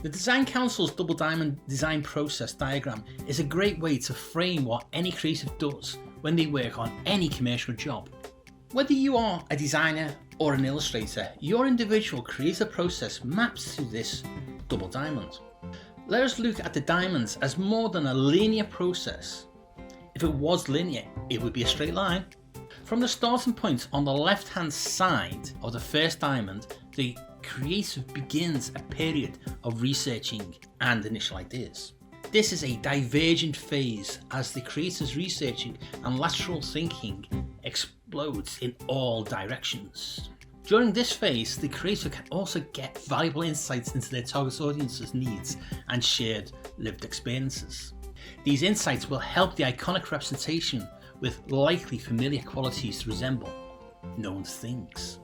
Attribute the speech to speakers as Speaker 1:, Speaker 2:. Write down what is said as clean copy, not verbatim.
Speaker 1: The Design Council's double diamond design process diagram is a great way to frame what any creative does when they work on any commercial job. Whether you are a designer or an illustrator, your individual creative process maps to this double diamond. Let us look at the diamonds as more than a linear process. If it was linear, it would be a straight line. From the starting point on the left hand side of the first diamond, the creative begins a period of researching and initial ideas. This is a divergent phase as the creative's researching and lateral thinking explodes in all directions. During this phase, the creator can also get valuable insights into their target audience's needs and shared lived experiences. These insights will help the iconic representation with likely familiar qualities to resemble known things.